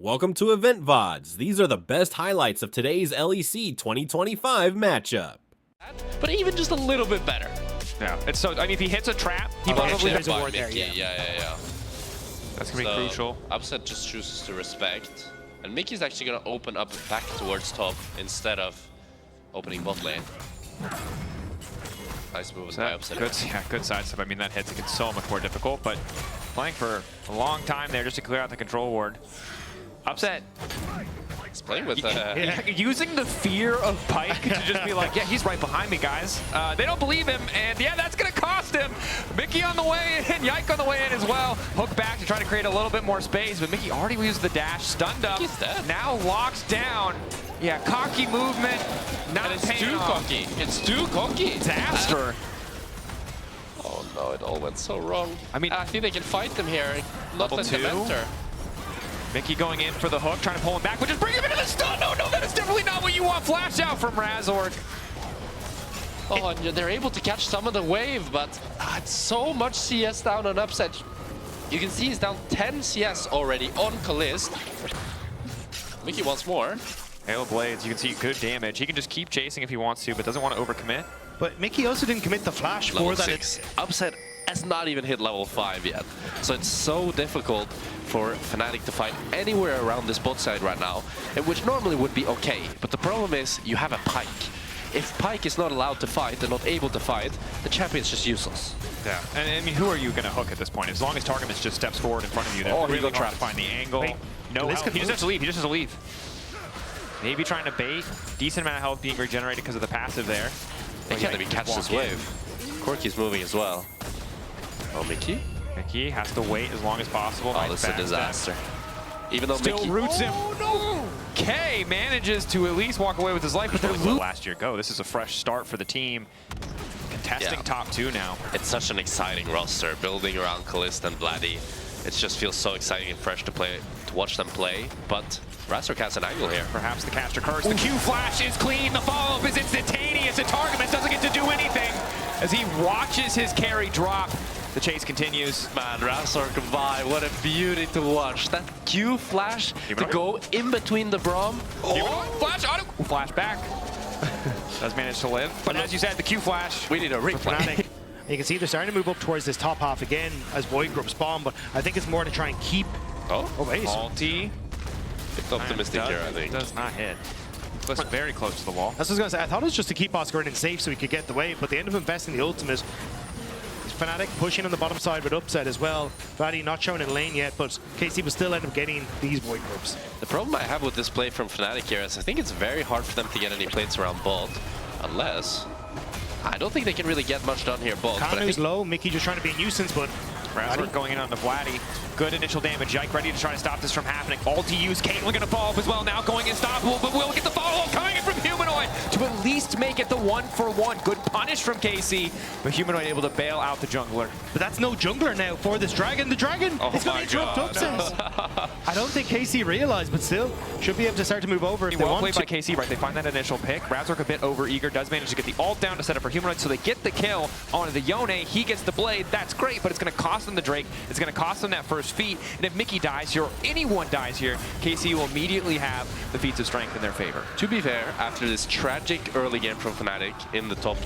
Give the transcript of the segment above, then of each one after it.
Welcome to Loleventvods. These are the best highlights of today's LEC 2025 matchup. But even just a little bit better. Yeah, it's so. I mean, if he hits a trap, he probably there's has a a ward there. Yeah. That's gonna be crucial. Upset just chooses to respect, and Mickey's actually gonna open up back towards top instead of opening bot lane. Nice moves by Upset. Good sidestep. I mean, that hits it so much more difficult, but playing for a long time there just to clear out the control ward. Upset. He's playing with using the fear of Pyke to just be like, yeah, he's right behind me, guys. They don't believe him, and yeah, that's gonna cost him. Mickey on the way in, Yike on the way in as well. Hook back to try to create a little bit more space, but Mickey already used the dash, stunned up. Mickey's dead. Now locked down. Yeah, cocky movement. Not and it's paying too off. cocky. It's too cocky. Disaster. Oh no, it all went so wrong. I mean, I think they can fight them here. Not level let them 2. enter. Mickey going in for the hook, trying to pull him back, but just bring him into the stun. No, that is definitely not what you want. Flash out from Razork. Oh, and they're able to catch some of the wave, but it's so much CS down on Upset. You can see he's down 10 CS already on Kalist. Mickey wants more. Halo Blades, you can see good damage. He can just keep chasing if he wants to, but doesn't want to overcommit. But Mickey also didn't commit the flash Level for that. 6. Upset has not even hit level 5 yet. So it's so difficult for Fnatic to fight anywhere around this bot side right now, and which normally would be okay. But the problem is you have a Pyke. If Pyke is not allowed to fight and not able to fight, the champion's just useless. Yeah, and I mean, who are you going to hook at this point? As long as Targamas just steps forward in front of you, Oh, really he got hard to trapped. find the angle. Wait, No Kalist help. can He just move. has to leave. He just has to leave. Maybe trying to bait. Decent amount of health being regenerated because of the passive there. They can't even catch this wave. Corki's moving as well. Oh, Mickey? Mickey has to wait as long as possible. Oh, this is a disaster. Even though Still Mickey roots him. No! K manages to at least walk away with his life, but they're losing. Last year go. This is a fresh start for the team. Contesting top 2 now. It's such an exciting roster, building around Kalist and Vladdy. It just feels so exciting and fresh to watch them play. But Razork has an angle here. Perhaps the caster curse. The Q flash is clean. The follow-up is instantaneous. And Targamas doesn't get to do anything as he watches his carry drop. The chase continues. Man, Razork vibe, what a beauty to watch. That Q flash to go in between the Braum. Flash auto. Flash back. Does manage to live. But as you said, the Q flash. We need a replay. You can see they're starting to move up towards this top half again as Void Group spawn, but I think it's more to try and keep. Oh, wait. Salty. it's optimistic here, I think. Does not hit. Close, very close to the wall. That's what I was going to say. I thought it was just to keep Oscar in safe so he could get the wave, but they end up investing the ultimate. Fnatic pushing on the bottom side with Upset as well. Vladdy not shown in lane yet, but KC will still end up getting these Void Groups. The problem I have with this play from Fnatic here is I think it's very hard for them to get any plates around bot, unless... I don't think they can really get much done here bot. Kanu's low, Mickey just trying to be a nuisance, but... Razork going in on the Vladdy. Good initial damage. Yike ready to try to stop this from happening. Ulti use. Caitlyn going to follow up as well. Now going unstoppable, but will get the follow-up coming in from Humanoid to at least make it the 1-for-1. Good punish from KC, but Humanoid able to bail out the jungler. But that's no jungler now for this Dragon. The Dragon is going to interrupt Upset. I don't think KC realized, but still should be able to start to move over if they Well want played to. by KC, right? They find that initial pick. Razork a bit over-eager, does manage to get the ult down to set up for Humanoid, so they get the kill onto the Yone. He gets the blade. That's great, but it's going to cost them the Drake. It's going to cost them that first feat, and if Mickey dies here, or anyone dies here, KC will immediately have the feats of strength in their favor. To be fair, after this tragic early game from Fnatic in the top...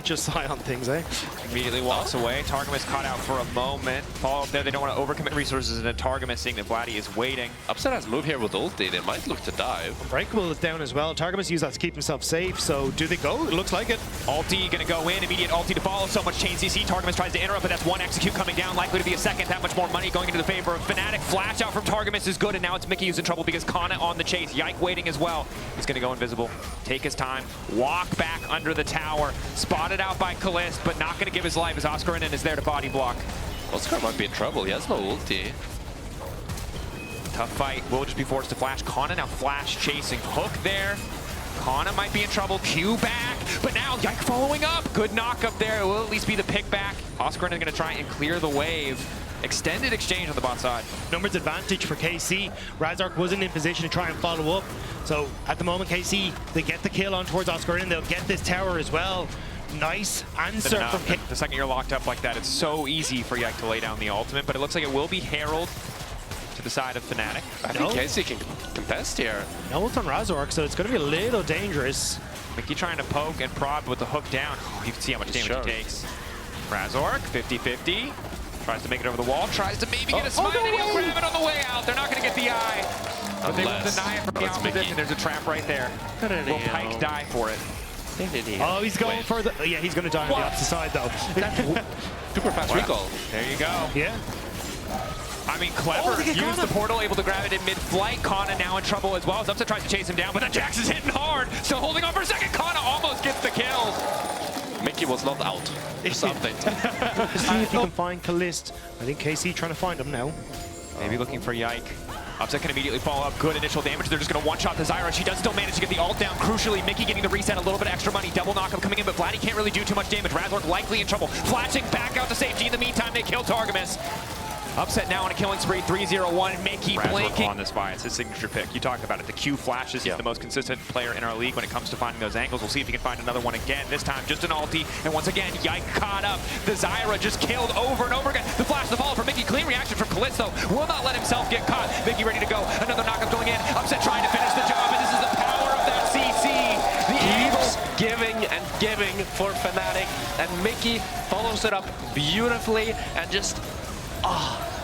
Just sigh on things, eh? Immediately walks away. Targamas caught out for a moment. Follow up there. They don't want to overcommit resources, and then Targamas seeing that Vladdy is waiting. Upset has move here with ulti. They might look to dive. Breakable is down as well. Targamas used that to keep himself safe, so do they go? It looks like it. Ulti gonna go in, immediate ulti to follow. So much chain CC. Targamas tries to interrupt, but that's one execute coming down. Likely to be a second. That much more money going into the favor of Fnatic. Flash out from Targamas is good, and now it's Mickey who's in trouble because Kana on the chase. Yike waiting as well. He's gonna go invisible. Take his time. Walk back under the tower. Spotted out by Kalist, but not gonna give his life as Oscarinen is there to body block. Oscar might be in trouble. He has no ulti. Tough fight. Will just be forced to flash. Kana now flash chasing. Hook there. Kana might be in trouble. Q back, but now Yike following up. Good knock up there. It will at least be the pick back. Oscarinen is going to try and clear the wave. Extended exchange on the bot side. Numbers advantage for KC. Razork wasn't in position to try and follow up. So at the moment, KC, they get the kill on towards Oscarinen. They'll get this tower as well. Nice answer from KC. The second you're locked up like that, it's so easy for Yike to lay down the ultimate, but it looks like it will be Herald. to the side of Fnatic. I think Casey can contest here. No ult on Razork, so it's going to be a little dangerous. Mickey trying to poke and prod with the hook down. Oh, you can see how much damage he takes. Razork, 50-50. Tries to make it over the wall. Tries to maybe get a smite, and he'll grab it on the way out. They're not going to get the eye. But they will deny it from the opposition. There's a trap right there. Will Pike die for it? Oh, he's going for the... Yeah, he's going to die on the opposite side, though. Super fast recall. There you go. Yeah. I mean, clever. Use the portal, able to grab it in mid-flight. Kana now in trouble as well. As Upset tries to chase him down, but then Jax is hitting hard. Still holding on for a second. Kana almost gets the kill. Mickey was not out. Something. See if he can find Kalist. I think KC trying to find him now. Maybe looking for Yike. Upset can immediately follow up. Good initial damage. They're just going to one-shot the Zyra. She does still manage to get the ult down. Crucially, Mickey getting the reset. A little bit of extra money. Double knockup coming in, but Vladdy can't really do too much damage. Razork likely in trouble. Flashing back out to safety. In the meantime, they kill Targamas. Upset now on a killing spree, 3-0-1. Mickey blinking. On this buy, it's his signature pick. You talk about it. The Q flashes. He's the most consistent player in our league when it comes to finding those angles. We'll see if he can find another one again. This time, just an ulti. And once again, Yike caught up. The Zyra just killed over and over again. The flash, the follow from Mickey. Clean reaction from Callisto. Will not let himself get caught. Mickey ready to go. Another knockup going in. Upset trying to finish the job. And this is the power of that CC. The Eagles giving and giving for Fnatic. And Mickey follows it up beautifully and just...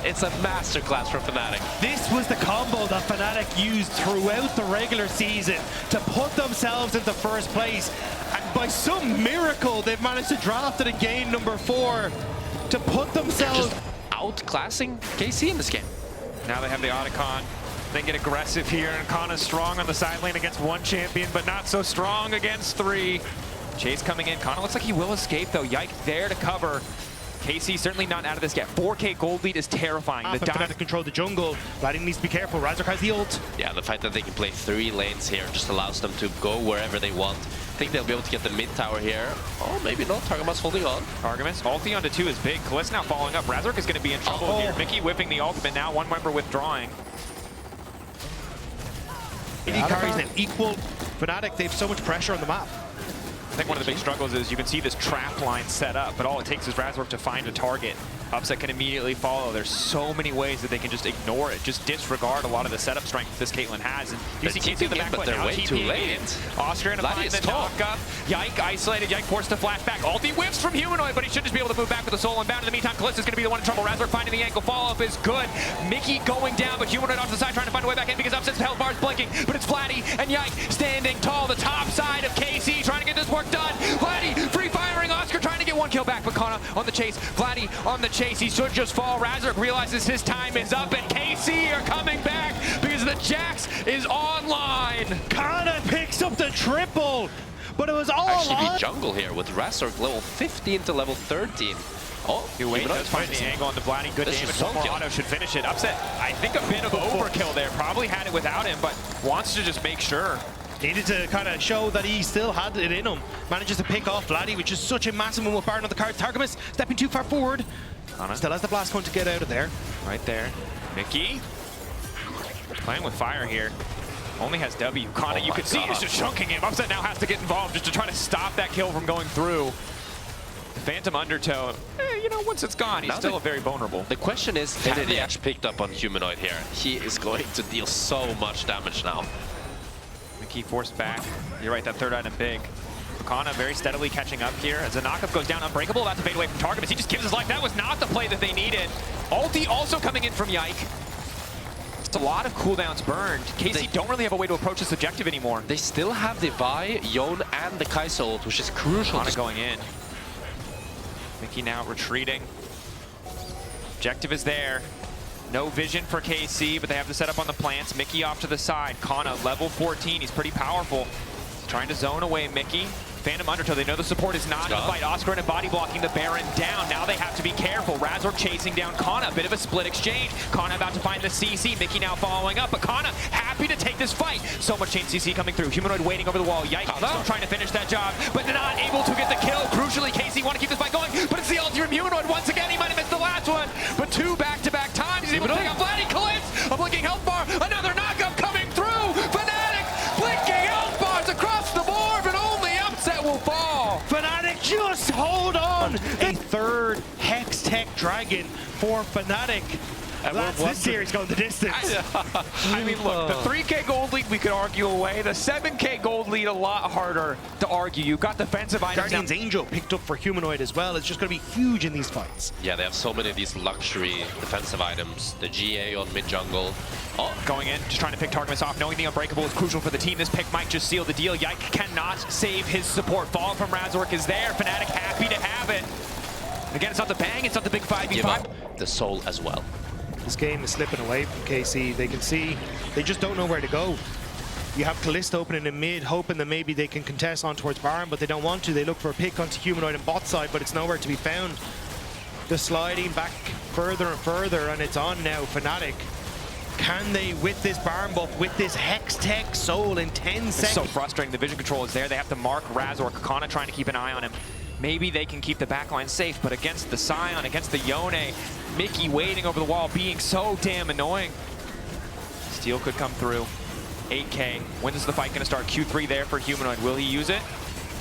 it's a masterclass for Fnatic. This was the combo that Fnatic used throughout the regular season to put themselves into first place. And by some miracle, they've managed to draft it again, number 4, to put themselves... Just outclassing KC in this game. Now they have the Otacon. They get aggressive here, and Kana's strong on the side lane against one champion, but not so strong against 3. Chase coming in. Kana looks like he will escape, though. Yike there to cover. KC certainly not out of this yet. 4K gold lead is terrifying. The Fnatic control the jungle. Vladdy needs to be careful. Razork has the ult. Yeah, the fact that they can play 3 lanes here just allows them to go wherever they want. I think they'll be able to get the mid tower here. Oh, maybe not. Targamas holding on. Targamas, ulti onto 2 is big. Kalist now following up. Razork is going to be in trouble here. Mickey whipping the ultimate now. One member withdrawing. He carries an equal. Fnatic, they have so much pressure on the map. I think one of the big struggles is you can see this trap line set up, but all it takes is Razork to find a target. Upset can immediately follow. There's so many ways that they can just ignore it, just disregard a lot of the setup strength this Caitlyn has. And you see KC in the back foot now, way too late. Oscar gonna find the knock-up. Yike isolated, Yike forced to flash back. Ulti whips from Humanoid, but he should just be able to move back with the soul and bound. In the meantime, Callista's gonna be the one in trouble. Razork finding the ankle. Follow-up is good. Mickey going down, but Humanoid off to the side trying to find a way back in because Upset's health bar is blinking. But it's Vladdy and Yike standing tall. The top side of KC trying to get this work done. Vladdy free firing. Oscar trying to get 1 kill back, but Kana on the chase. Vladdy on the chase. He should just fall. Razork realizes his time is up, and KC are coming back because the Jax is online. Kana picks up the triple, but it was all actually jungle here with Razork level 15 to level 13. Oh, you wait, does find the angle on the Vladdy. Good damage. One more auto should finish it. Upset, I think a bit of overkill there. Probably had it without him, but wants to just make sure. Needed to kind of show that he still had it in him. Manages to pick off Vladdy, which is such a massive one with Baron on the card. Targamas stepping too far forward. Kana still has the blast point to get out of there. Right there. Mickey playing with fire here. Only has W. Kana, you can see, is just chunking him. Upset now has to get involved just to try to stop that kill from going through. The Phantom Undertow, you know, once it's gone, he's still very vulnerable. The question is, can he actually picked up on Humanoid here? He is going to deal so much damage now. Mickey forced back. You're right, that third item big. Kana very steadily catching up here. As the knockup goes down, Unbreakable, that's a fade away from Targamas. He just gives his life. That was not the play that they needed. Ulti also coming in from Yike. It's a lot of cooldowns burned. KC don't really have a way to approach this objective anymore. They still have the Vi, Yone, and the Kai'Sa ult, which is crucial. Kana going in. Mickey now retreating. Objective is there. No vision for KC, but they have the setup on the plants. Mickey off to the side. Kana, level 14. He's pretty powerful. Trying to zone away Mickey. Phantom Undertow, they know the support is not in the fight. Oscar and a body blocking the Baron down. Now they have to be careful. Razork chasing down Kana. A bit of a split exchange. Kana about to find the CC. Mickey now following up, but Kana happy to take this fight. So much chain CC coming through. Humanoid waiting over the wall. Yike still trying to finish that job, but not able to get the kill. Crucially, KC want to keep this fight going, but it's the ulti from Humanoid. Once again, he might have missed the last one, but 2 back-to-back times. He's able to take out Vladdy. Kalist, a blinking health bar. Another knockup coming through. Fnatic blinking health bars across the board, but only Upset will fall. Fnatic just hold on. A third Hex Tech Dragon for Fnatic. And This series going the distance. I mean, look, the 3K gold lead we could argue away. The 7K gold lead a lot harder to argue. You've got defensive items. Guardian's Angel picked up for Humanoid as well. It's just going to be huge in these fights. Yeah, they have so many of these luxury defensive items. The GA on mid jungle. Oh, going in, just trying to pick Targamas off. Knowing the Unbreakable is crucial for the team. This pick might just seal the deal. Yike cannot save his support. Fall from Razork is there. Fnatic happy to have it. Again, it's not the bang, it's not the big 5v5. Give up the soul as well. This game is slipping away from KC. They can see, they just don't know where to go. You have Kalista opening in mid, hoping that maybe they can contest on towards Baron, but they don't want to. They look for a pick onto Humanoid and bot side, but it's nowhere to be found. They're sliding back further and further, and it's on now. Fnatic, can they, with this Baron buff, with this Hex Tech Soul in 10 seconds? It's so frustrating. The vision control is there. They have to mark Razork. Kana trying to keep an eye on him. Maybe they can keep the backline safe, but against the Sion, against the Yone, Mickey waiting over the wall, being so damn annoying. Steal could come through. 8K. When is the fight going to start? Q3 there for Humanoid. Will he use it?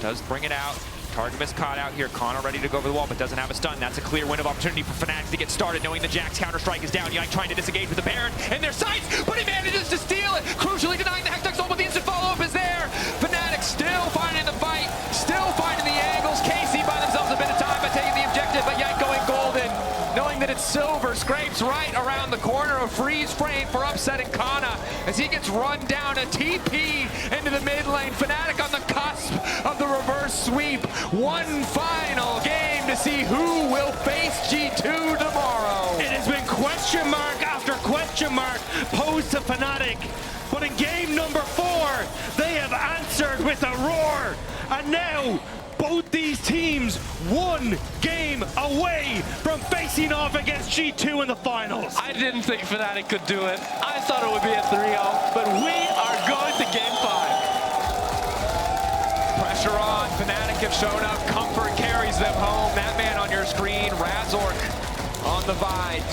Does bring it out. Targamas caught out here. Kana ready to go over the wall, but doesn't have a stun. That's a clear win of opportunity for Fnatic to get started, knowing the Jack's counter-strike is down. Yike trying to disengage with the Baron in their sights, but he manages to steal it. Crucially denying the Hextech Soul, but the instant follow-up is there. Fnatic still finding the fight, still finding the angles. KC by themselves a bit of time by taking the objective, but Yike going golden. Knowing that it's silver, scrapes right around the corner. A freeze frame for upsetting Kana as he gets run down. A TP into the mid lane. Fnatic on the cusp of the reverse sweep. One final game to see who will face G2 tomorrow. It has been question mark after question mark posed to Fnatic. But in game number 4, they have answered with a roar. And now, both these teams one game away from facing off against G2 in the finals. I didn't think Fnatic could do it. I thought it would be a 3-0, but we are going to game 5. Pressure on. Fnatic have shown up. Comfort carries them home. That man on your screen, Razork on the Vide.